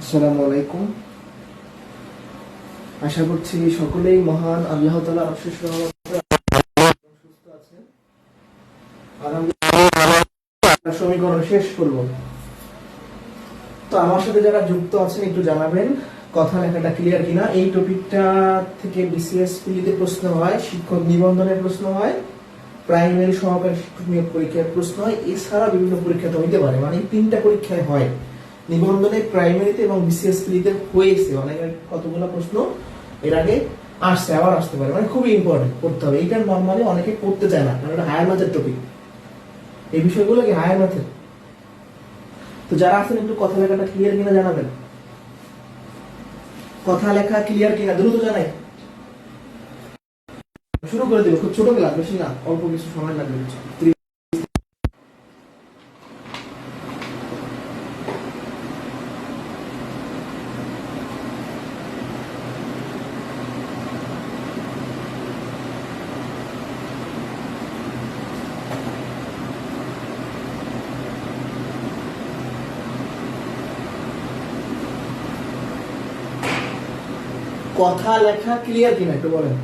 আসসালামু আলাইকুম। আশা করছি সকলেই মহান আল্লাহ তাআলার অশেষ রহমতে সুস্থ আছেন। আলহামদুলিল্লাহ, সমীকরণ শেষ করব। তো আমার সাথে যারা যুক্ত আছেন একটু জানাবেন কথা লেখাটা ক্লিয়ার কিনা। এই টপিকটা থেকে বিসিএস পিলিতে প্রশ্ন হয়, শিক্ষক নিবন্ধনের প্রশ্ন হয়, প্রাইমারি সহকারী শিক্ষক নিয়োগ পরীক্ষার প্রশ্ন হয়, এছাড়া বিভিন্ন পরীক্ষাতে হইতে পারে। মানে তিনটা পরীক্ষায় হয়, নিবন্ধনে, প্রাইমারিতে এবং বিসিএস পিলিতে হয়েছে। অনেক কতগুলো প্রশ্ন এর আগে আসছে, আবার আসতে পারে। মানে খুবই ইম্পর্টেন্ট, পড়তে হবে। এইটা নর্মালি অনেকে পড়তে চায় না, কারণ এটা হায়ার ম্যাথের টপিক। এই বিষয়গুলো কি হায়ার ম্যাথের। তো যারা আছেন একটু কথা লেখাটা ক্লিয়ার কিনা জানাবেন। কথা লেখা ক্লিয়ার কিনা দ্রুত জানাই। শুরু করে দেবো, খুব ছোট ক্লাস, বেশি না, অল্প কিছু সময় লাগবে। কথা লেখা ক্লিয়ার কিনা একটু বলেন।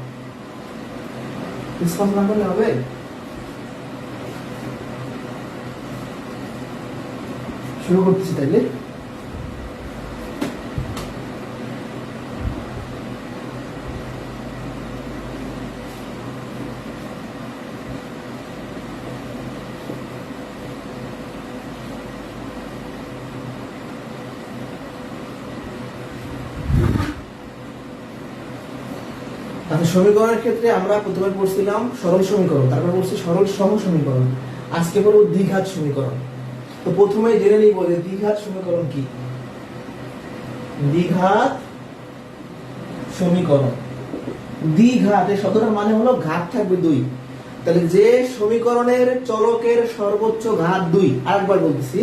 রেসপন্স না করলে হবে। শুরু করতেছি তাইলে। আচ্ছা, সমীকরণের ক্ষেত্রে আমরা প্রথমে পড়ছিলাম সরল সমীকরণ, তারপর পড়ছি সরল সহ সমীকরণ, আজকে পড়ব দ্বিঘাত সমীকরণ। তো প্রথমে জেনে নিব যে দ্বিঘাত সমীকরণ কি। দ্বিঘাত সমীকরণ, দ্বিঘাত এই শব্দটার মানে হলো ঘাত থাকবে দুই। তাহলে যে সমীকরণের চলকের সর্বোচ্চ ঘাত দুই, আরেকবার বলতেছি,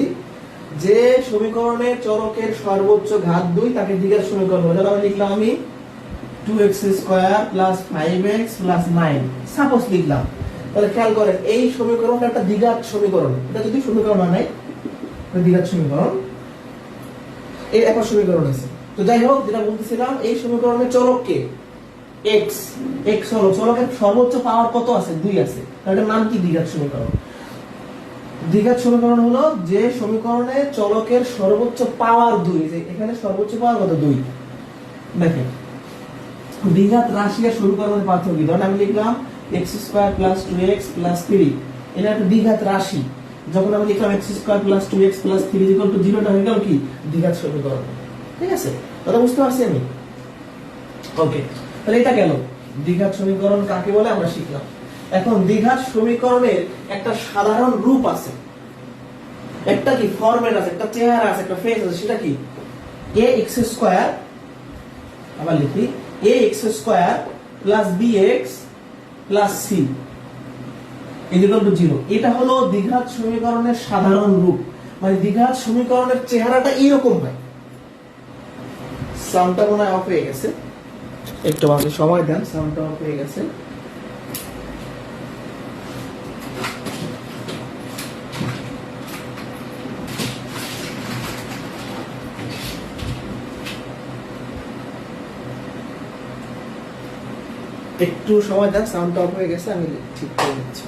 যে সমীকরণের চলকের সর্বোচ্চ ঘাত দুই তাকে দ্বিঘাত সমীকরণ বলে। তাহলে লিখলাম আমি 2x square plus 5x plus 9 suppose লিখলাম। তাহলে খেয়াল করেন এই সমীকরণটা একটা দ্বিঘাত সমীকরণ। এটা যদি সমীকরণ হয় এটা দ্বিঘাত সমীকরণ, এই একটা সমীকরণ আছে। তো যাই হোক, যেটা বলতেছিলাম, এই সমীকরণের চলক কে? x। x হলো চলকের সর্বোচ্চ পাওয়ার কত আছে? 2 আছে। তাহলে এটার নাম কি? দ্বিঘাত সমীকরণ। দ্বিঘাত সমীকরণ হলো যে সমীকরণে চলকের সর্বোচ্চ পাওয়ার 2। যে এখানে সর্বোচ্চ পাওয়ার কত? 2। দেখেন, দ্বিঘাত রাশি আর সমীকরণের পার্থক্য। ধরুন আমি লিখলাম x square plus 2x plus 3, এটা একটা দ্বিঘাত রাশি। যখন আমি লিখলাম x square plus 2x plus 3 0, এটা হয়ে গেল কি? দ্বিঘাত সমীকরণ। ঠিক আছে, কথা বুঝতে পারছি আমি? ওকে, তাহলে এটা গেল দ্বিঘাত সমীকরণ কাকে বলে আমরা শিখলাম। এখন দ্বিঘাত সমীকরণের একটা সাধারণ রূপ আছে, একটা কি ফরম্যাট আছে, একটা চেহারা আছে, একটা ফেস আছে। সেটা কি? ax স্কয়ার, আবার লিখি ax square plus bx plus c equal to 0। এটা হলো দ্বিঘাত সমীকরণের সাধারণ রূপ। মানে দ্বিঘাত সমীকরণের চেহারাটা এরকম হয়। সাউন্ডটা মনে হয় অফ হয়ে গেছে, একটু আমাকে সময় দেন। সাউন্ডটা অফ হয়ে গেছে। একটু সময় দেন, সাউন্ডটা অফ হয়ে গেছে, আমি ঠিক করে দিচ্ছি।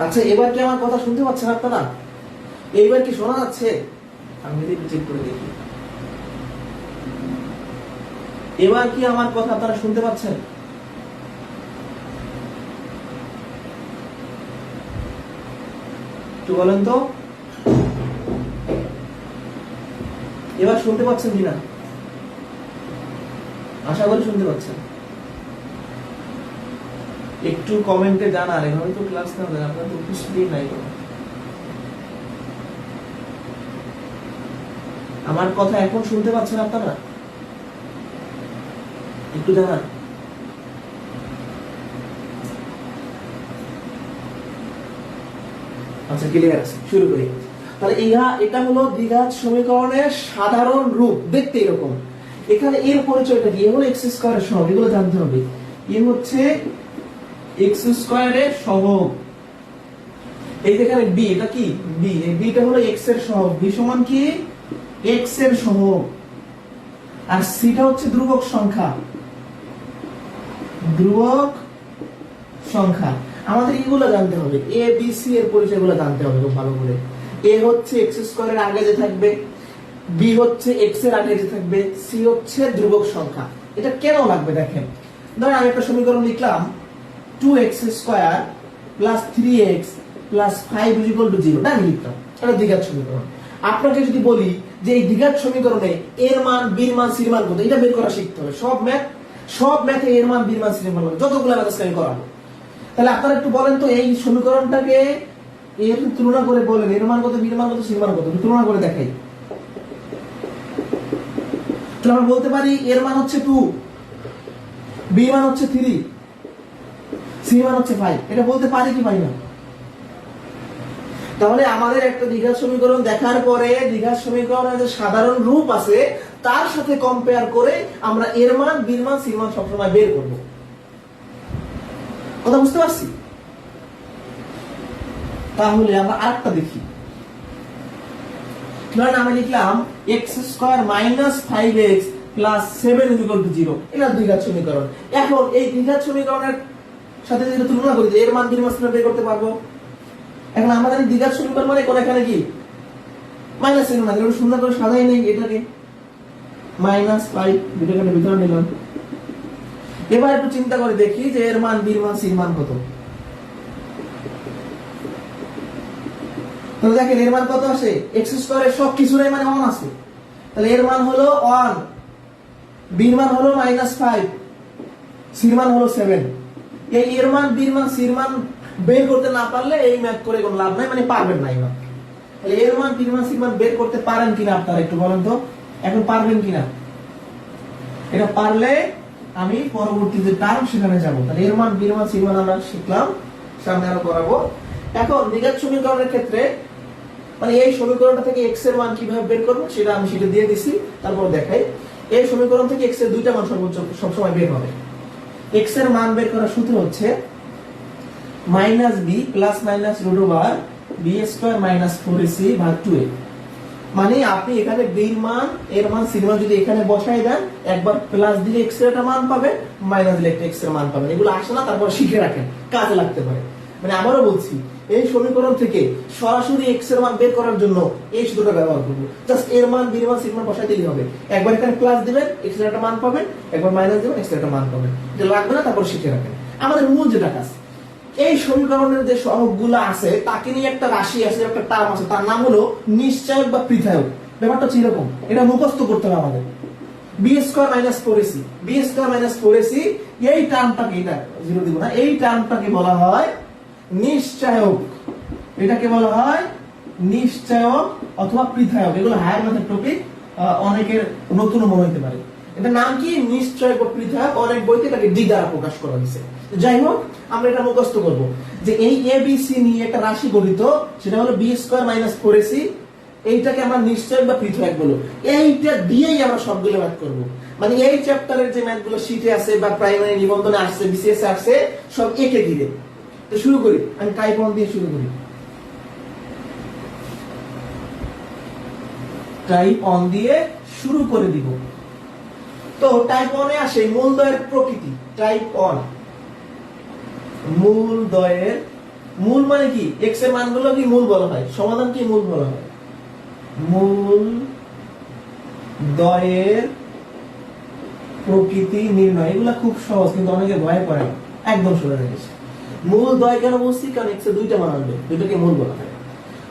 আচ্ছা এবার কি আমার কথা শুনতে পাচ্ছেন আপনারা? এইবার কি শোনা যাচ্ছে? আমি যদি চেক করে দেখি, এবার কি আমার কথা আপনারা শুনতে পাচ্ছেন? একটু বলেন তো, এবার শুনতে পাচ্ছেন কিনা? আশা করি শুনতে পাচ্ছেন। একটু কমেন্টে জানান, এভাবে তো ক্লাস না হয়, আপনার তো উপস্থিতি নাই কোনো। আমার কথা এখন শুনতে পাচ্ছেন আপনারা? একটু জানান। আচ্ছা ক্লিয়ার আছে, শুরু করি। তাহলে এটা হলো দ্বিঘাত সমীকরণের সাধারণ রূপ, দেখতে এরকম। এখানে এর পরিচয়টা কি? হলো এক্স স্কয়ারের সহগ, এগুলো জানতে হবে। এ হচ্ছে এক্স স্কয়ারের সহগ। এই যেখানে বি, এটা কি বি, এই বিটা হলো এক্স এর সহগ। বি সমান কি? এক্স এর সহগ। আর সিটা হচ্ছে ধ্রুবক সংখ্যা, ধ্রুবক সংখ্যা। আমাদের এগুলো জানতে হবে, এ বি সি এর পরিচয়গুলো জানতে হবে খুব ভালো করে। এ হচ্ছে এক্স স্কয়ারের আগে যে থাকবে, বি হচ্ছে এক্স এর আগে যে থাকবে, সি হচ্ছে ধ্রুবক সংখ্যা। এটা কেন লাগবে দেখেন। ধরেন আমি একটা সমীকরণ লিখলাম 2x square plus 3x plus 5 0, এটা আমি লিখলাম, এটা দ্বিঘাত সমীকরণ। আপনাকে যদি বলি যে এই দ্বিঘাত সমীকরণে এর মান, বির মান, সির মান কত, এটা বের করা শিখতে হবে। সব ম্যাথে এর মান, বির মান, সির মান যতগুলো ম্যাথ আমি করাবো। তাহলে আপনারা একটু বলেন তো, এই সমীকরণটাকে এর তুলনা করে বলেন, এর মান কত, বির মান কত, সির মান কত, তুলনা করে দেখাই। তাহলে আমরা বলতে পারি এর মান হচ্ছে 2, বি মান হচ্ছে 3, সি মান হচ্ছে 5। এটা বলতে পারি কি পারি না? তাহলে আমাদের একটা দ্বিঘাত সমীকরণ দেখার পরে দ্বিঘাত সমীকরণের যে সাধারণ রূপ আছে তার সাথে কম্পেয়ার করে আমরা এর মান, বির মান, সির মান সবসময় বের করব। কথা বুঝতে পারছি? তাহলে আমরা আরেকটা দেখি। ধরেন আমি লিখলাম x square minus 5x plus 7 0, এটা দ্বিঘাত সমীকরণ। এখন এই দ্বিঘাত সমীকরণের সাথে যদি তুলনা করি, এর মান, বির মান, সির মান বের করতে পারবো। এখন আমাদের দ্বিঘাত সমীকরণ মানে কোন, এখানে কি মাইনাস চিহ্ন না, এটা সুন্দর করে সাজাই নেই, এটাকে মাইনাস 5 দুটোকে ভিতরে নিলাম। এবার একটু চিন্তা করে দেখি যে এর মান, বির মান, সির মান কত। তাহলে দেখেন এর মান কত আসে, x স্কয়ারের সব কিছুর মানে 1 আছে। তাহলে এর মান হলো 1, বির মান হলো -5, সির মান হলো 7। এই এর মান, বির মান, সির মান বের করতে না পারলে এই ম্যাথ করে কোনো লাভ নাই, মানে পারবেন না। এবার তাহলে এর মান, বির মান, সির মান বের করতে পারেন কিনা আপনারা একটু বলেন তো, এখন পারবেন কিনা? এটা পারলে আমি পরবর্তী যে টার্ম সেখানে যাব। তাহলে এর মান, বির মান, সির মান আমরা শিখলাম, সামনে আরো করাবো। এখন দ্বিঘাত সমীকরণের ক্ষেত্রে মানে এই সমীকরণটা থেকে x এর মান কিভাবে বের করব সেটা আমি সেটা দিয়ে দিছি, তারপর দেখাই। এই সমীকরণ থেকে x এর দুইটা মান সর্বোচ্চ সবসময় বের হবে। x এর মান বের করার সূত্র হচ্ছে -b plus minus root over b square minus 4ac ভাগ 2a। মানে আপনি এখানে b এর মান, এর মান, সির মান যদি এখানে বসাই দেন, একবার প্লাস দিলে x এর একটা মান পাবেন, মাইনাস দিলে একটা x এর মান পাবেন। এগুলো আসে না, তারপর শিখে রাখেন, কাজে লাগতে পারে। মানে আবারও বলছি, এই সমীকরণ থেকে সরাসরি x এর মান বের করার জন্য এই সূত্রটা ব্যবহার করব। জাস্ট এর মান, বির মান, সির মান বসাই দিলেই হবে। একবার এখানে প্লাস দিবেন, x এর একটা মান পাবেন, একবার মাইনাস দিবেন, x এর একটা মান পাবেন। এটা লাগবে না, তারপর শিখে রাখেন। আমাদের মূল যেটা কাজ, এই সমীকরণের যে সহগগুলো আছে তাকে নিয়ে একটা রাশি আছে, একটা টার্ম আছে, তার নাম হলো নিশ্চয়ক বা পৃথক। ব্যাপারটা হচ্ছে এরকম, এটা মুখস্থ করতে হবে আমাদের। b square minus 4ac, b square minus 4ac, এই টার্মটাকে, এটা জিরো দিব না, এই টার্মটাকে বলা হয় নিশ্চয়ক। এটাকে বলা হয় নিশ্চয়ক অথবা পৃথক। এগুলো হায়ার ম্যাথের টপিক, অনেকের নতুন মনে হতে পারে। এটা নাম কি? নিশ্চয়ক বা পৃথক। অনেক বইতে এটাকে ডি দ্বারা প্রকাশ করা হয়েছে। যাই হোক, আমরা এটা মুখস্থ করব যে এই এ বি সি নিয়ে একটা রাশি গঠিত, সেটা হলো বি স্কয়ার মাইনাস 4ac। এইটাকে আমরা নিশ্চয়ক বা পৃথক বলবো। এইটা দিয়েই আমরা সবগুলো ম্যাথ করব। মানে এই চ্যাপ্টারের যে ম্যাথগুলো শীটে আছে বা প্রাইমারি নিবন্ধনে আসছে, বিসিএস এ আসছে, সব একে ঘিরে। তো শুরু করি, আমি টাইপ 1 দিয়ে শুরু করি। টাইপ 1 দিয়ে শুরু করে দিব। তো টাইপ 1 এ আসে মূলদ্বয়ের প্রকৃতি। টাইপ 1 মূলদ্বয়ের মূল মানে কি, x এর মানগুলো কি মূল বলা হয়, সমাধান কি মূল বলা হয়। মূল দ্বয়ের প্রকৃতি নির্ণয়, এগুলা খুব সহজ কিন্তু অনেকে ভয় করে না, একদম সোজা জিনিস। মূল দ্বয় কেন বলছি, কারণ x এর দুইটা মান আসবে, দুইটাকে মূল বলা হয়।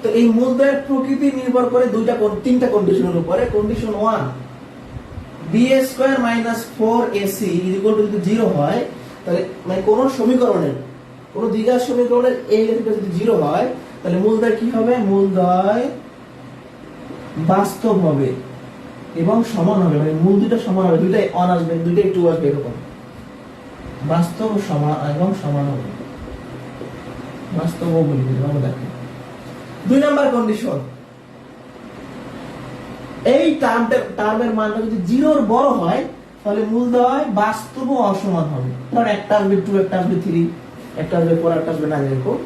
তো এই মূল দ্বয়ের প্রকৃতি নির্ভর করে তিনটা কন্ডিশনের উপরে। কন্ডিশন 1, b² - 4ac যদি 0 হয়, তাহলে মানে কোন সমীকরণের, কোন দ্বিঘাত সমীকরণের এই লেখাটা যদি 0 হয়, তাহলে মূল দ্বয় কি হবে, মূল দ্বয় বাস্তব হবে এবং সমান হবে, মানে মূল দুটো সমান হবে, দুইটাই অন আসবে, দুইটাই টু আসবে, এরকম বাস্তব সমান এবং সমান হবে, বাস্তব বলি আমরা দেখো। 2 নাম্বার কন্ডিশন, এই টার্মের মানটা যদি 0 এর বড় হয়, তাহলে মূলদ্বয় বাস্তব ও অসমান হবে। ধর একটা আসবে 2, একটা আসবে 3, একটা আসবে 4, একটা আসবে 9, এরকম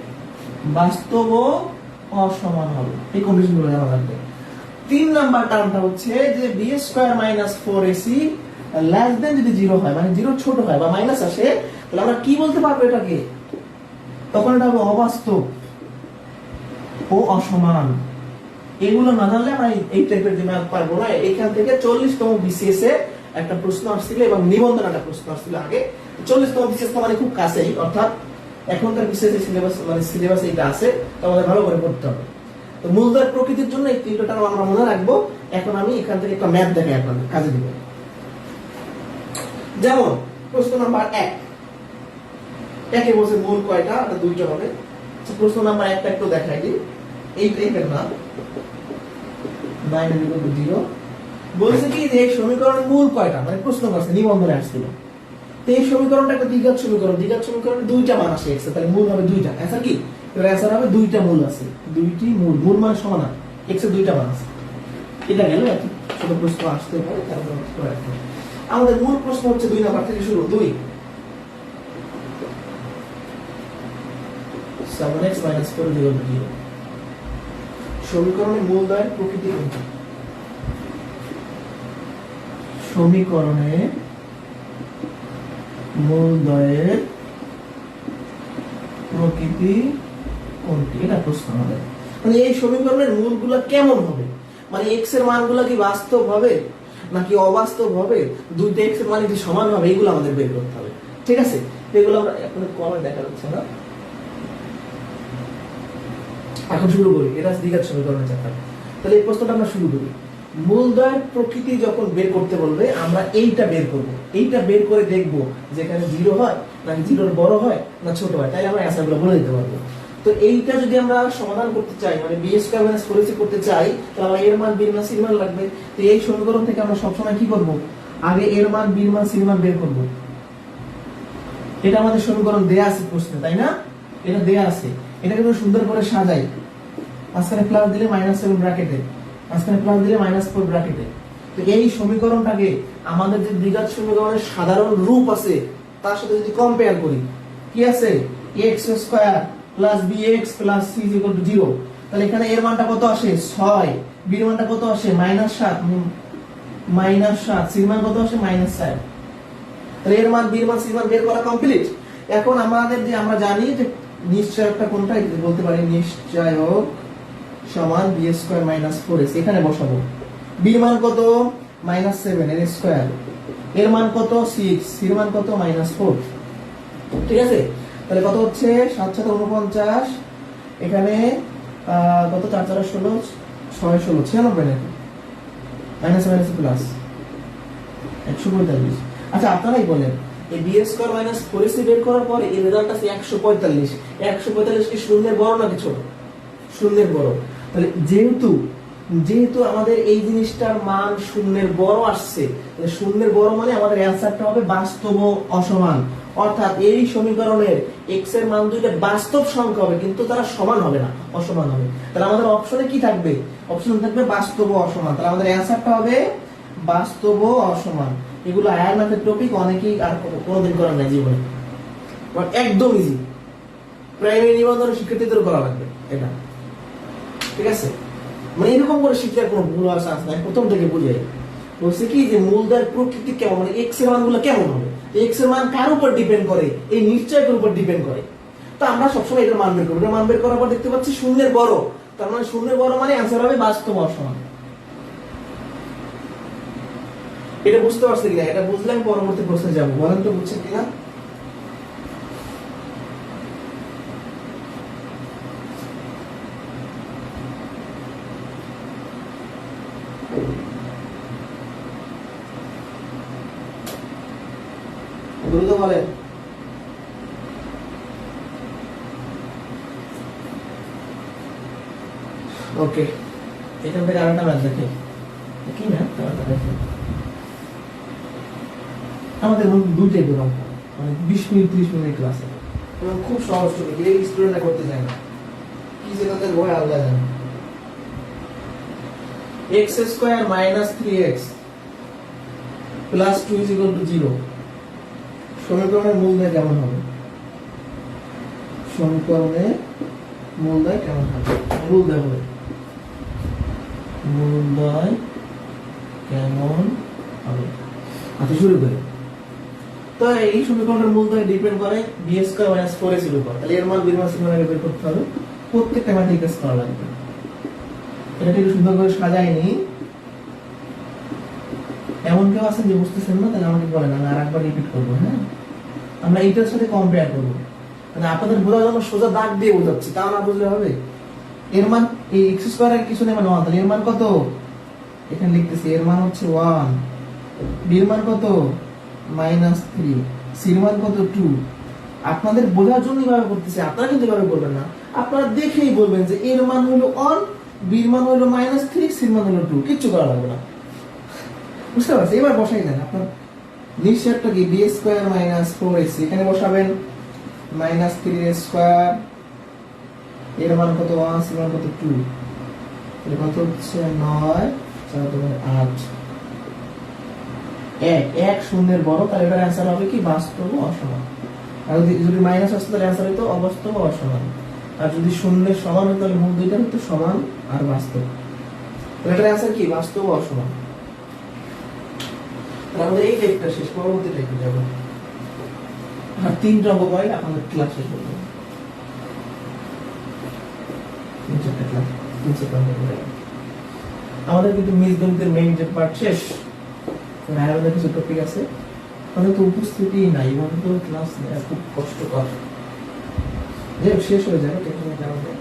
বাস্তব ও অসমান হবে। এই কন্ডিশনগুলো জানা লাগবে। 3 নাম্বার টার্মটা হচ্ছে যে b² - 4ac লেস দেন যদি 0 হয়, মানে 0 ছোট হয় বা মাইনাস আসে, তাহলে আমরা কি বলতে পারবো এটাকে, তখন এটা হবে অবাস্তব ও অসমান। এগুলো না জানলে আমরা এই টাইপের যে ম্যাথ পারবো না। এখান থেকে 40তম বিসিএস এ একটা প্রশ্ন আসছিল এবং নিবন্ধন একটা প্রশ্ন আসছিল আগে। 40তম বিসিএস মানে খুব কাছেই, অর্থাৎ এখনকার বিসিএস এর সিলেবাস এটা আছে, তো আমাদের ভালো করে পড়তে হবে। তো মূলদ্বয়ের প্রকৃতির জন্য এই তিনটা টার্ম আমরা মনে রাখবো। এখন আমি এখান থেকে একটা ম্যাথ দেখাই আপনাদের, কাজে দিব। যেমন প্রশ্ন নাম্বার 1, একে বলছে মূল কয়টা, এটা দুইটা হবে। প্রশ্ন নাম্বার 1টা একটু দেখাই দিই, এই টাইপের না, 9 = 0 বলছে কি যে এই সমীকরণের মূল কয়টা, মানে প্রশ্ন করছে, নিবন্ধনে আসছিল। তো এই সমীকরণটা একটা দ্বিঘাত সমীকরণ, দ্বিঘাত সমীকরণে দুইটা মান আসে x এর, তাহলে মূল হবে দুইটা। অ্যান্সার কি, এর অ্যান্সার হবে দুইটা মূল আছে, দুইটি মূল, মূল মানে সমান, x এর দুইটা মান আছে। এটা গেল একটু ছোট প্রশ্ন আসতে পারে, তারপর আমাদের মূল প্রশ্ন হচ্ছে 2 নাম্বার থেকে শুরু। 2, 7x - 4 = 0। সমীকরণের মূলদ্বয়ের প্রকৃতি কোনটি, সমীকরণের মূলদ্বয়ের প্রকৃতি কোনটি, এটা প্রশ্ন আমাদের। মানে এই সমীকরণের মূলগুলো কেমন হবে, মানে x এর মানগুলো কি বাস্তব হবে নাকি অবাস্তব হবে, দুইটা x এর মান কি সমান হবে, এগুলো আমাদের বের করতে হবে। ঠিক আছে, এগুলো আমরা এখন কমে দেখা যাচ্ছে না। এখন শুরু করি, এটা দ্বিঘাত সমীকরণের চ্যাপ্টার। তাহলে এই প্রশ্নটা আমরা শুরু করি। মূলদ্বয়ের প্রকৃতি যখন বের করতে বলবে, আমরা এইটা বের করব, এইটা বের করে দেখব যে এখানে 0 হয় নাকি 0 বড় হয় না ছোট হয়, তাই আমরা অ্যান্সারগুলো বলে দিতে পারবো। তো এইটা যদি আমরা সমাধান করতে চাই, মানে b² - 4ac করতে চাই, তাহলে আমরা এর মান, b এর মান, c এর মান লাগবে। তো এই সমীকরণ থেকে আমরা সবসময় কি করব, আগে এর মান, b এর মান, c এর মান বের করব। এটা আমাদের সমীকরণ দেয়া আছে প্রশ্নে, তাই না, এটা দেয়া আছে। এটাকে আমরা সুন্দর করে সাজাই, মাঝখানে প্লাস দিলে -7 ব্র্যাকেটে, মাঝখানে প্লাস দিলে -4 ব্র্যাকেটে। তো এই সমীকরণটাকে আমাদের যে দ্বিঘাত সমীকরণের সাধারণ রূপ আছে তার সাথে যদি কম্পেয়ার করি, কি আছে, x² + bx + c = 0, তাহলে এখানে এর মানটা কত আসে, 6, b এর মানটা কত আসে, -7, -7, c এর মান কত আসে, -7। তাহলে এর মান, b এর মান, c এর মান বের করা কমপ্লিট। এখন আমাদের যে আমরা জানি যে নিশ্চয়কটা কোনটা, বলতে পারি নিশ্চয়ক সমান b² - 4ac, এখানে বসাবো। b এর মান কত, -7 এর স্কয়ার, এর মান কত 6, c এর মান কত, -4। ঠিক আছে, তাহলে কত হচ্ছে, 7 × 7 = 49, এখানে কত, 4 × 4 = 16, 6 × 16 96 নাকি, -7 প্লাস 145। আচ্ছা আপনারাই বলেন, এই b² - 4ac বের করার পরে এই রেজাল্ট আছে 145। 145 কি শূন্যের বড় নাকি ছোট, শূন্যের বড়। তাহলে যেহেতু আমাদের এই জিনিসটার মান শূন্যের বড় আসছে, তাহলে শূন্যের বড় মানে আমাদের অ্যানসারটা হবে বাস্তব ও অসমান। অর্থাৎ এই সমীকরণের x এর মান দুইটা বাস্তব সংখ্যা হবে, কিন্তু তারা সমান হবে না, অসমান হবে। তাহলে আমাদের অপশনে কি থাকবে, অপশন থাকবে বাস্তব ও অসমান। তাহলে আমাদের অ্যানসারটা হবে বাস্তব ও অসমান। এগুলো আয়ার ম্যাথের টপিক, অনেকেই আর কোনোদিন করার নাই জীবনে, একদম ইজি, প্রাইমারি নিবন্ধনের শিক্ষার্থীদের করা লাগবে এটা। ঠিক আছে, মানে এরকম করে শিখলে কোনো ভুল আসা আসে না। প্রথম থেকে বুঝাই বলছে কি যে মূলদ্বয়ের প্রকৃতি কেমন, মানে x এর মানগুলো কেমন হবে, x এর মান কার উপর ডিপেন্ড করে, এই নিশ্চয়কের উপর ডিপেন্ড করে। তো আমরা সবসময় এটার মান বের করবো। এটার মান বের করার পর দেখতে পাচ্ছি শূন্যের বড়, তার মানে শূন্যের বড় মানে অ্যান্সার হবে বাস্তব অসমান। এটা বুঝতে পারছি কিনা? এটা বুঝলে আমি পরবর্তী প্রশ্নে যাবো। বলেন তো বুঝছেন কিনা? দ্রুত বলেন। ওকে, এখান থেকে আরেকটা ম্যাচ দেখে কি না, আমাদের দুইটাই বেরোম, মানে 20 মিনিট 30 মিনিট ক্লাসে, এবং খুব সহজ টপিক, এই স্টুডেন্টরা করতে চায় না, কি যে তাদের ভয় আল্লাহ জানে। x square minus 3x plus 2 is equal to 0 সমীকরণের মূলদয় কেমন হবে? সমীকরণের মূলদয় কেমন হবে? মূলদয় হবে, মূলদয় কেমন হবে? আচ্ছা শুরু করি। তো এই সমীকরণের মূলদয় ডিপেন্ড করে b স্কয়ার মাইনাস 4ac এর উপর। তাহলে এর মান b এর মান আগে বের করতে হবে, প্রত্যেকটা ম্যাট্রিক্স করা লাগবে। এটা একটু সুন্দর করে সাজাইনি, এমন কেউ আছেন যে বুঝতেছেন না? তাহলে আমাকে বলেন, আমি আরেকবার রিপিট করবো। হ্যাঁ, আমরা এইটার সাথে কম্পেয়ার করবো, মানে আপনাদের বোঝার জন্য সোজা দাগ দিয়ে বোঝাচ্ছি, তা না বুঝলে হবে। এর মান এই x স্কয়ারের কিছু নেই, মানে 1, তাহলে এর মান কত? এখানে লিখতেছি এর মান হচ্ছে 1, b এর মান কত? -3, c এর মান কত? 2। আপনাদের বোঝার জন্য এইভাবে করতেছি, আপনারা কিন্তু এভাবে করবেন না, আপনারা দেখেই বলবেন যে এর মান হলো 1, b এর মান হলো -3, c এর মান হলো 2, কিচ্ছু করা লাগবে না। বুঝতে পারছি? এবার বসাই দেন আপনার নিশ্চয়টা কি b স্কয়ার মাইনাস 4ac, এখানে বসাবেন -3 স্কয়ার, এর মান কত? 1, c এর মান কত? 2, এর কত হচ্ছে 9, 4 2 8, 1 শূন্যের বড়, তাহলে এটার অ্যান্সার হবে কি? বাস্তব অসমান। আর যদি মাইনাস আসতো তাহলে অ্যান্সার হতো অবাস্তব অসমান, আর যদি শূন্যের সমান হতো তাহলে মূল দুইটা হতো সমান আর বাস্তব। তাহলে এটার অ্যান্সার কি? বাস্তব অসমান। আমাদের এই টাইপটা শেষ, পরবর্তী টাইপে যাবো। আর 3টা অঙ্ক পরে আমাদের ক্লাস শেষ হবে, 3-4টা ক্লাস, 3-4টা অঙ্ক পরে আমাদের কিন্তু বীজগণিতের মেইন যে পার্ট শেষ। আমাদের কিছু টপিক আছে, আমাদের তো উপস্থিতি নাই, মানে তো ক্লাস নেওয়া খুব কষ্টকর, যে শেষ হয়ে যাবে টেকনিক্যাল কারণে।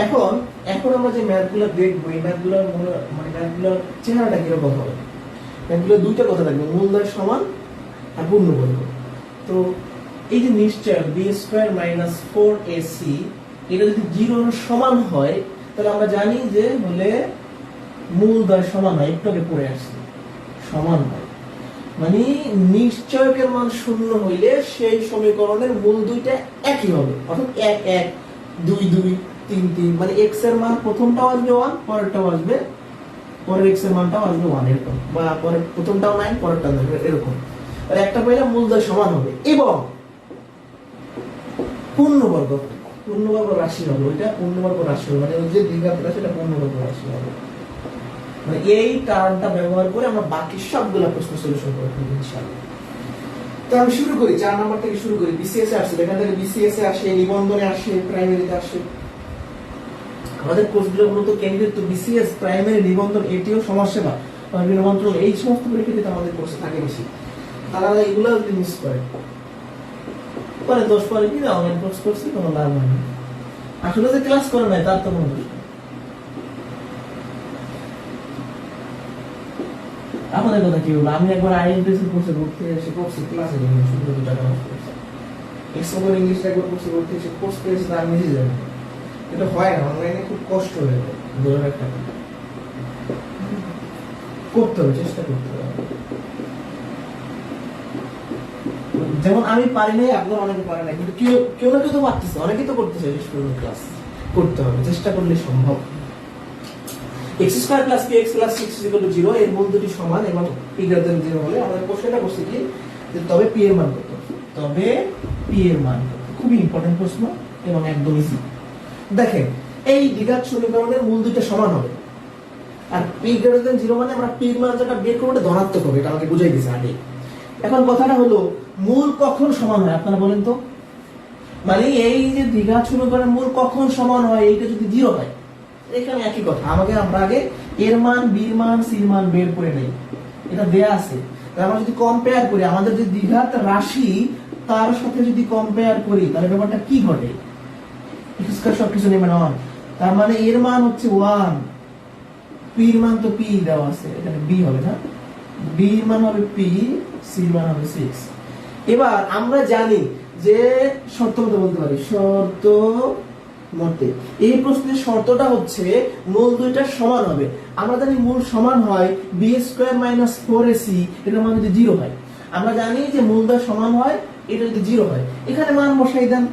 এখন এখন আমরা যে ম্যাথগুলো দেখবো, এই ম্যাথগুলোর মানে ম্যাথগুলোর চেহারাটা কিরকম হবে? ম্যাথগুলো দুইটা কথা থাকবে, মূলদয় সমান আর পূর্ণবর্গ। তো এই যে নিশ্চয় b স্কয়ার মাইনাস 4ac এটা যদি 0 এর সমান হয়, তাহলে আমরা জানি যে বলে মূলদয় সমান হয়, একটু আগে পড়ে আসছে, সমান হয় মানে নিশ্চয়কের মান 0 হইলে সেই সমীকরণের মূল দুইটা একই হবে, অর্থাৎ 1 1 2 2 3 3, মানে x এর মান প্রথমটাও আসবে 1, পরেরটাও আসবে, পরের x এর মানটাও আসবে 1, এরকম, বা পরের প্রথমটাও 9, পরেরটাও 9, এরকম। আর একটা পাইলে মূলদয় সমান হবে এবং পূর্ণবর্গ রাশি হবে, ওইটা পূর্ণবর্গ রাশি হবে, মানে ওই যে দ্বিঘাতটা সেটা পূর্ণবর্গ রাশি হবে। মানে এই টার্মটা ব্যবহার করে আমরা বাকি সবগুলো প্রশ্ন সলিউশন করে ফেলব ইনশাআল্লাহ। তো আমি শুরু করি, 4 নাম্বার থেকে শুরু করি। বিসিএস এ আসছে, এখান থেকে বিসিএস এ আসে, নিবন্ধনে আসে, প্রাইমারিতে আসে। আমাদের কোর্সগুলো মূলত কেন্দ্রিত তো বিসিএস, প্রাইমারি, নিবন্ধন, এটিও, সমাজসেবা, নিবন্ধন, এই সমস্ত পরীক্ষাতে আমাদের কোর্সে থাকে বেশি। তারা এগুলো যদি মিস করে পরে 10 পরে কি অনলাইন কোর্স করছি, কোনো লাভ হয় না। আসলে যে ক্লাস করে নাই তার তো কোনো দোষ নেই। আমাদের কথা কি বলবো, আমি একবার আইএনটিসি কোর্সে ভর্তি এসে করছি, ক্লাসে গিয়ে শুধু 2 টাকা নষ্ট করছি। এক্সপোর ইংলিশ একবার কোর্সে ভর্তি এসে কোর্স পেয়েছি, তার নিজে যাবে, এটা হয় না, অনলাইনে খুব কষ্ট হয়ে যায়, ধরে রাখা করতে হবে, চেষ্টা করতে হবে। যেমন আমি পারি নাই, আপনারা অনেকে পারে না, কিন্তু কেউ না কেউ তো পারতেছে, অনেকেই তো করতেছে, ক্লাস করতে হবে, চেষ্টা করলে সম্ভব। x square plus px plus 6 0 এর মূল দুটি সমান এবং p 0 হলে আমাদের প্রশ্নটা বসে কি যে তবে p এর মান কত? তবে p এর মান কত? খুবই ইম্পর্টেন্ট প্রশ্ন এবং একদম ইজি। দেখেন এই দ্বিঘাত সমীকরণের মূল দুইটা সমান হবে, আর p 0 মানে আমরা p এর মান যেটা বের করব এটা ধনাত্মক হবে, এটা আমাকে বুঝাই দিয়েছে আগে। এখন কথাটা হলো মূল কখন সমান হয় আপনারা বলেন তো, মানে এই যে দ্বিঘাত সমীকরণের মূল কখন সমান হয়, এইটা যদি 0 হয়, এখানে একই কথা, আমাকে আমরা আগে এর মান, বির মান, সির মান বের করে নেই, এটা দেয়া আছে। আমরা যদি কম্পেয়ার করি আমাদের যে দ্বিঘাত রাশি তার সাথে যদি কম্পেয়ার করি তাহলে ব্যাপারটা কি ঘটে, x স্কয়ার সবকিছু নেমে না 1, তার মানে এর মান হচ্ছে 1, পির মান তো p দেওয়া আছে, এখানে b হবে না, b এর মান হবে p, c এর মান হবে 6। এবার আমরা জানি যে শর্ত মতে বলতে পারি, শর্ত মতে এই প্রশ্নের শর্তটা হচ্ছে মূল দুইটা সমান হবে। আমরা জানি মূল সমান হয় b স্কয়ার মাইনাস 4ac, এটার মান যদি 0 হয়। আমরা জানি যে মূল দুটো সমান হয় এটা যদি 0 হয়, এখানে মান বসাই দেন,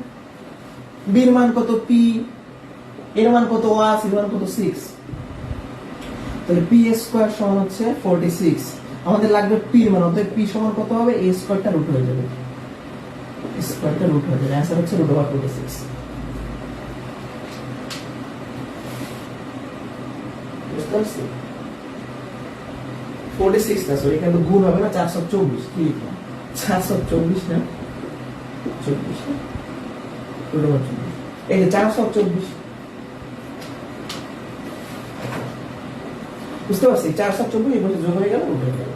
b এর মান কত p, এর মান কত 1, c এর মান কত 6, তাহলে p স্কয়ার সমান হচ্ছে 46। আমাদের লাগবে p এর মান, অতএব p সমান কত হবে, a স্কয়ারটা রুট হয়ে যাবে, স্কয়ারটা রুট হয়ে যাবে, आंसर হচ্ছে √46। বুঝতে পারছি? 46 না, সরি এখানে তো গুণ হবে না, 424 কি লিখলাম, 424 না 24 না √46, এই যে 424, বুঝতে পারছি? 424 এই বছর যোগ হয়ে গেল, রুট হয়ে গেল।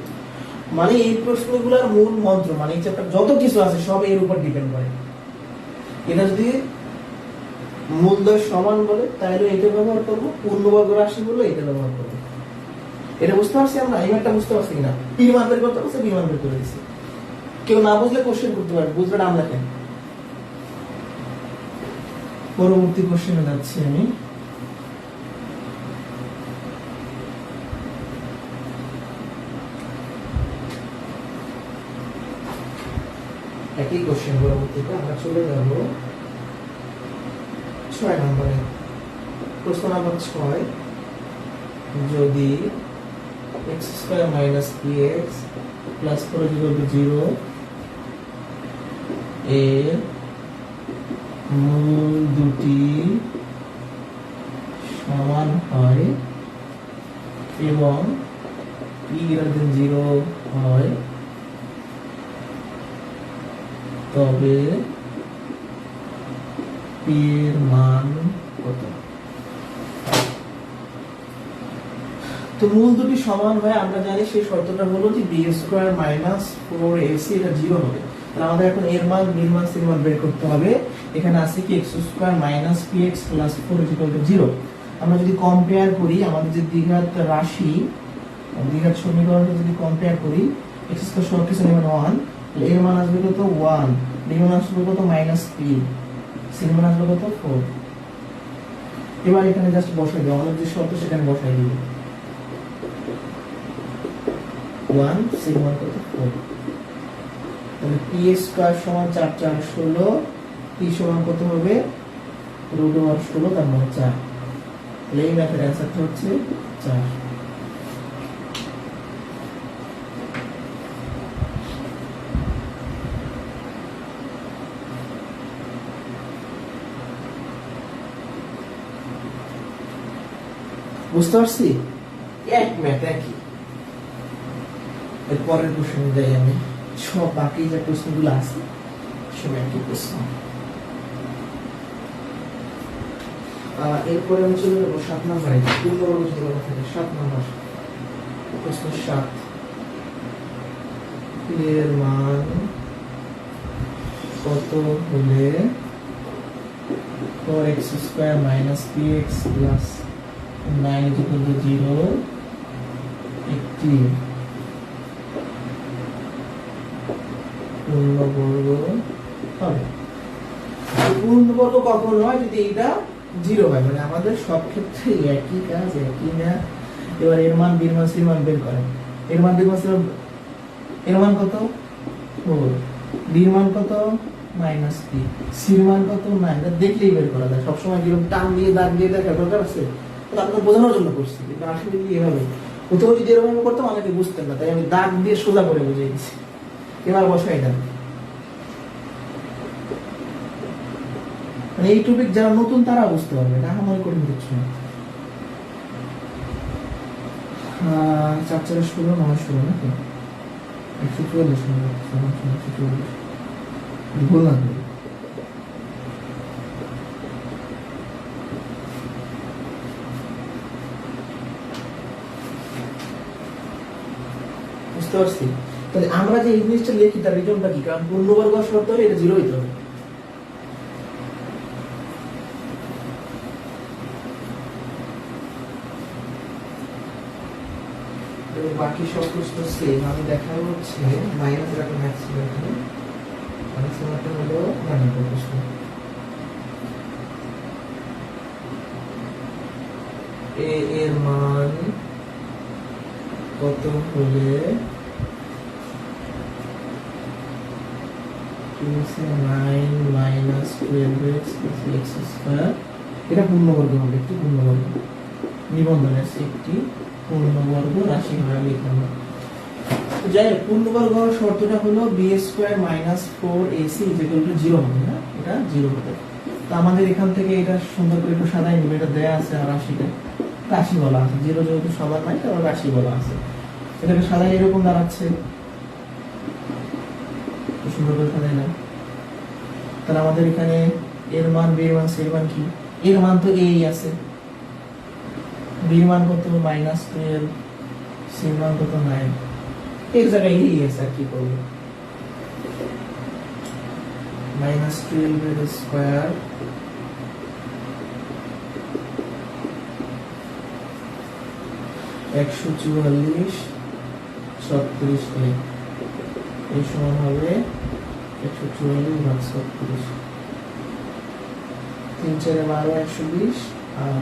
মানে এই প্রশ্নগুলোর মূল মন্ত্র, মানে এই চ্যাপ্টার যত কিছু আছে সব এর উপর ডিপেন্ড করে। এটা যদি মূলদ্বয় সমান বলে তাহলে এটা ব্যবহার করব, পূর্ণবর্গ রাশি বলে এটা ব্যবহার করব। এটা বুঝতে পারছি আমরা? এই ম্যাথটা বুঝতে পারছি কিনা? পি মান বের করতে পারছি, পি মান বের করে দিছি। কেউ না বুঝলে কোশ্চেন করতে পারে, বুঝলে নাম লেখেন। পরবর্তী কোশ্চেনে যাচ্ছি আমি। একই কোশ্চেন, পরবর্তীতে আমরা চলে যাব 6 নম্বরে। প্রশ্ন নাম্বার 6, যদি x square minus px plus 4 0 এর মূল দুটি সমান হয় এবং p > 0 হয়, তবে p এর মান কত? তো মূল দুটি সমান হয়, আমরা জানি সেই শর্তটা হলো যে b স্কয়ার মাইনাস 4ac এটা 0 হবে। তাহলে আমাদের এখন এর মান, b এর মান, c এর মান বের করতে হবে। এখানে আছে কি x square minus px plus 4 0। আমরা যদি কম্পেয়ার করি আমাদের যে দ্বিঘাত রাশি, দ্বিঘাত সমীকরণটা যদি কম্পেয়ার করি, x স্কয়ার সবকিছু নেবেন 1, এর মান আসবে কত 1, b এর মান আসবে কত মাইনাস p, c এর মান আসবে কত 4। এবার এখানে জাস্ট বসাই দাও, আমাদের যে শর্ত সেখানে বসাই দিই, 1, c এর মান কত 4। তাহলে p স্কয়ার সমান 4 4 16, p সমান কত হবে √16, তার মানে 4। তাহলে এই ম্যাথের অ্যানসারটা হচ্ছে 4। বুঝতে পারছি? এক ম্যাথ একই। এর পরের কোশ্চেনে যাই আমি। সব বাকি যে প্রশ্নগুলো আছে সব একই প্রশ্ন। এরপরে আমি চলে যাবো 7 নম্বরে, পূর্ণবর্গ যদি বলা থাকে 7 নম্বর প্রশ্ন 7, এর মান কত হলে 4x square minus px plus 9 0 একটি পূর্ণবর্গ হবে? পূর্ণবর্গ কখন হয়? যদি এটা 0 হয়, মানে আমাদের সব ক্ষেত্রে একই কাজ, একই না। এবার এর মান, b এর মান, c এর মান বের করেন। এর মান, b এর মান, c এর মান কত 4, b এর মান কত মাইনাস p, c এর মান কত 9। এটা দেখলেই বের করা যায়, সবসময় যেরকম টান দিয়ে দাগ দিয়ে দেখা দরকার আছে, আপনাদের বোঝানোর জন্য করছি। কিন্তু আসলে এভাবে কোথাও যদি এরকম করতাম অনেকে বুঝতেন না, তাই আমি দাগ দিয়ে সোজা করে বুঝিয়ে দিচ্ছি। এবার বসাই দেন। মানে এই টপিক যারা নতুন তারা বুঝতে পারবে না, আমার কঠিন কিছু না। 4 4 16 9 16 নাকি 144 সমান 144 ভুল না করি। বুঝতে পারছি? তাহলে আমরা যে এই জিনিসটা লিখি তার রিজনটা কি? কারণ পূর্ণবর্গ শর্ত হলে এটা 0 হইতে হবে। বাকি সব প্রশ্ন সেম। আমি দেখাবো হচ্ছে মাইনাস রাখা ম্যাক্সিমাম এখানে। ম্যাক্সিমামটা হলো রান্নার প্রশ্ন। এ এর মান কত হলে 9 minus 12x plus x square, এটা পূর্ণবর্গ হবে, একটি পূর্ণবর্গ নিবন্ধনের একটি পূর্ণবর্গ রাশি আমরা লিখলাম। যাই হোক, পূর্ণবর্গ শর্তটা হলো b square minus 4ac equal to 0 হবে না, এটা 0 হবে। তো আমাদের এখান থেকে এটা সুন্দর করে একটু সাজাই নিব। এটা দেয়া আছে আর রাশিটা রাশি বলা আছে, 0 যেহেতু সমান নাই তাহলে রাশি বলা আছে। এটাকে সাজাই এরকম দাঁড়াচ্ছে, সুন্দর করে সাজাই না। তাহলে আমাদের এখানে এর মান, b এর মান, c এর মান কি? এর মান তো a আছে, b এর মান কত -12, c এর মান কত 9, এক জায়গায় a আছে, আর কি করব? -12 এর স্কয়ার (144 36 a) এই সমান হবে 144 ভাগ 36, 3 4 12 120 আর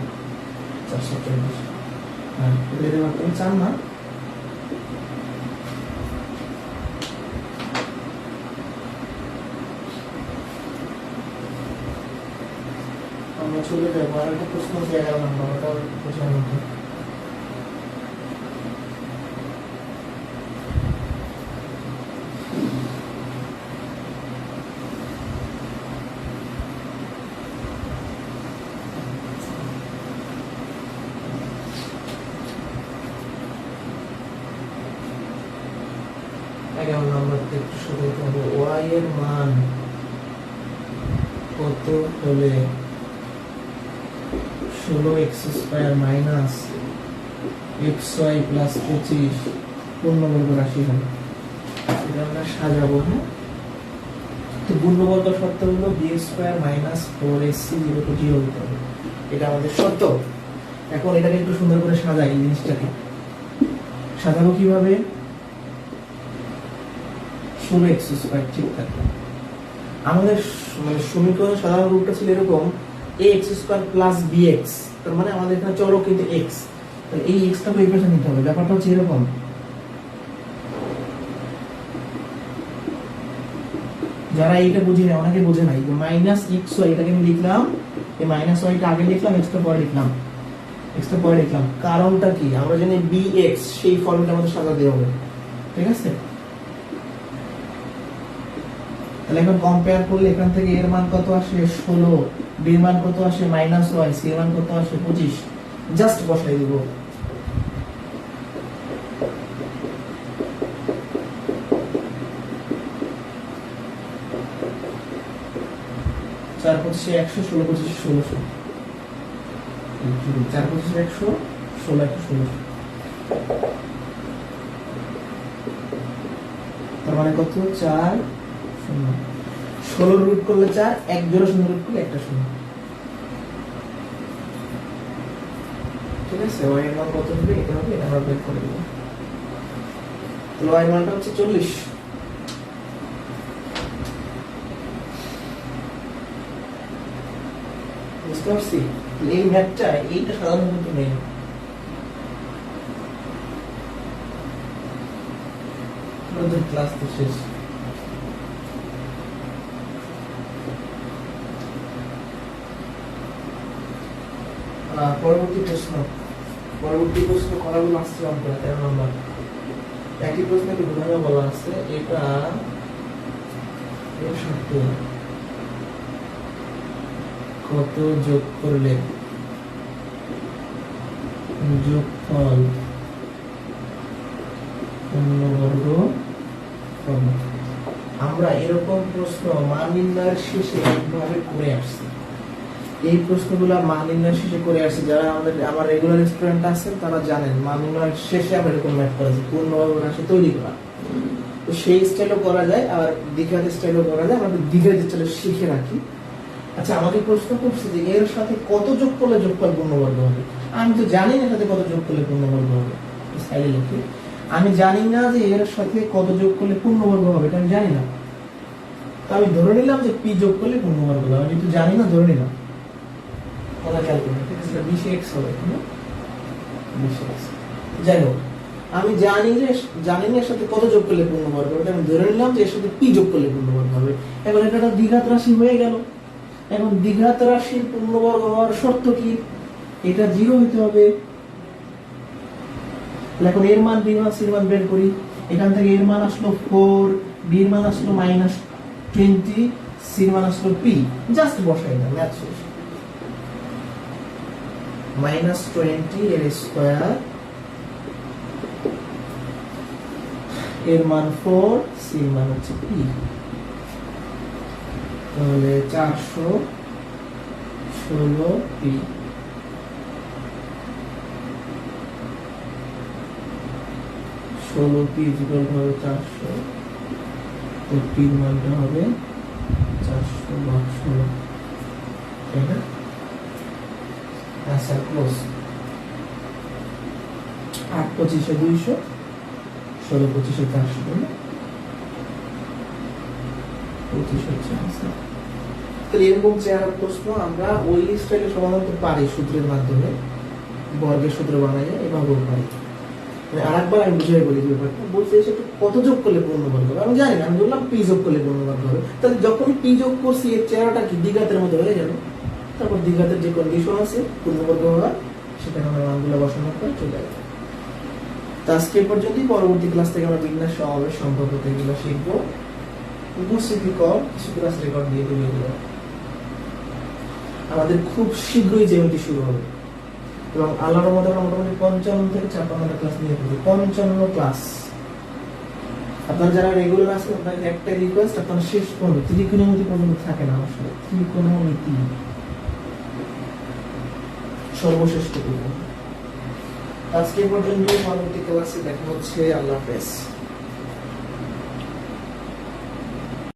440। আর এর মাত্রা 4 না, আমরা চলে যাবো আর একটা প্রশ্ন আছে 11 নম্বর, ওটা বোঝার মতো। y এর মান কত হলে 16x square minus xy plus 25 পূর্ণবর্গ রাশি হবে? এটা আমরা সাজাবো। হ্যাঁ, তো পূর্ণবর্গ শর্ত হলো b square minus 4ac equal to 0 হতে হবে, এটা আমাদের শর্ত। এখন এটাকে একটু সুন্দর করে সাজাই, এই জিনিসটাকে সাজাবো কিভাবে? 16x স্কয়ার ঠিক থাকে। আমাদের মানে সমীকরণ সাধারণ রূপটা ছিল এরকম, ax স্কয়ার প্লাস bx, তার মানে আমাদের এখানে চলক কিন্তু x, তাহলে এই x টাকে এই পাশে নিতে হবে। ব্যাপারটা হচ্ছে এরকম, যারা এইটা বুঝে না, অনেকে বোঝে না, এই যে মাইনাস xy এটাকে আমি লিখলাম, এই মাইনাস y টা আগে লিখলাম, x টা পরে লিখলাম, x টা পরে লিখলাম। কারণটা কি? আমরা জানি bx সেই ফর্মুলা আমাদের সাজাতে হবে, ঠিক আছে? তাহলে এখন কম্পেয়ার করলে এখান থেকে এর মান কত আসে 16, b এর মান কত আসে -y, c এর মান কত আসে 25, জাস্ট বসাই দিব। চার 25 100, 16 25 1600, 4 25 100, 16 1600, তার মানে কত? 4 0, 16 রুট করলে 4, এক জোড়া শূন্য রুট করলে একটা শূন্য, ঠিক আছে? y এর মান কত হবে? এটা হবে, আমরা বের করে দেব। তাহলে y এর মানটা হচ্ছে 40। বুঝতে পারছি? এই ম্যাথটা, এইটা সাধারণত নেই। আমাদের ক্লাস তো শেষ। পরবর্তী প্রশ্ন করাগুলো আসছে আমরা 13 নম্বর। একই প্রশ্নে বিভাগে বলা আছে এটা এর সাথে কত যোগ করলে যোগফল পূর্ণবর্গ ফর্মুলা। আমরা এরকম প্রশ্ন মান নির্ণয়ের শেষে একভাবে করে আসছি। এই প্রশ্নগুলো মান নির্ণয়ের শেষে করে আসছি। যারা আমার রেগুলার স্টুডেন্ট আছেন তারা জানেন মান নির্ণয়ের শেষে আমরা এরকম ম্যাথ করেছি, পূর্ণবর্গ রাশি তৈরি করা। তো সেই স্টাইলও করা যায়, আর দ্বিঘাত স্টাইলও করা যায়। আমরা দ্বিঘাত স্টাইল শিখে রাখি। আচ্ছা, আমাকে প্রশ্ন করছে যে এর সাথে কত যোগ করলে যোগফল পূর্ণবর্গ হবে। আমি তো জানি না এর সাথে কত যোগ করলে পূর্ণবর্গ হবে। স্টাইলে লিখি, আমি জানি না যে এর সাথে কত যোগ করলে পূর্ণবর্গ হবে, এটা আমি জানি না। তো আমি ধরে নিলাম যে পি যোগ করলে পূর্ণবর্গ হবে, আমি কিন্তু জানি না, ধরে নিলাম। কথা খেয়াল করবেন, ঠিক আছে? 20x হবে, 20x। যাই হোক, আমি জানি না এর সাথে কত যোগ করলে পূর্ণবর্গ হবে, আমি ধরে নিলাম যে এর সাথে পি যোগ করলে পূর্ণবর্গ হবে। এখন এটা একটা দ্বিঘাত রাশি হয়ে গেল। এখন দ্বিঘাত রাশির পূর্ণবর্গ হওয়ার শর্ত কি? এটা 0 হইতে হবে। এখন এর মান, বি মান, সির মান বের করি। এখান থেকে এর মান আসলো 4, বি এর মান আসলো -20, সির মান আসলো পি। জাস্ট বসাই দাও, ম্যাথ শেষ। -20 এর স্কয়ার, এর মান 4, সির মান হচ্ছে পি। তাহলে 416 পি। 16 পি ইকুয়াল হবে 400। তো পির মানটা হবে 400 ভাগ 16, তাই না? আচ্ছা, ক্লোজ। 8 25 200, 16 25 400, তাই না? 25 হচ্ছে आंसर। তাহলে এরকম চেহারা প্রশ্ন আমরা ওই স্টাইলে সমাধান করতে পারি সূত্রের মাধ্যমে, বর্গের সূত্র বানাইয়ে এভাবেও পারি। মানে আরেকবার আমি বুঝিয়ে বলি ব্যাপারটা। বলতে এসে কত যোগ করলে পূর্ণবর্গ হবে আমি জানি না, আমি বললাম পি যোগ করলে পূর্ণবর্গ হবে। তাহলে যখনই পি যোগ করছি এর চেহারাটা কি দ্বিঘাতের মধ্যে হয়ে গেল। তারপর দ্বিঘাতের যে কন্ডিশন আছে পূর্ণবর্গ হওয়ার, সেখানে আমরা মানগুলো বসানোর পর চলে যাবে। তো আজকে পর্যন্তই। পরবর্তী ক্লাস থেকে আমরা বিন্যাস সমাবেশ সম্পর্কিত এগুলো শিখবো। উপস্থিতি কর, কিছু ক্লাস রেকর্ড দিয়ে দেবে এগুলো। আমাদের খুব শীঘ্রই জ্যামিতি শুরু হবে এবং আল্লাহর মধ্যে আমরা মোটামুটি 55 থেকে 56টা ক্লাস নিয়ে পড়বো। 55 ক্লাস। আপনারা যারা রেগুলার আছেন, আপনাদের একটা রিকোয়েস্ট, আপনারা শেষ পর্যন্ত ত্রিকোণমিতি পর্যন্ত থাকে না আমার সাথে। ত্রিকোণমিতি সর্বশেষ টুকু। আজকে পর্যন্ত। পরবর্তী ক্লাসে দেখা হচ্ছে। আল্লাহ হাফেজ।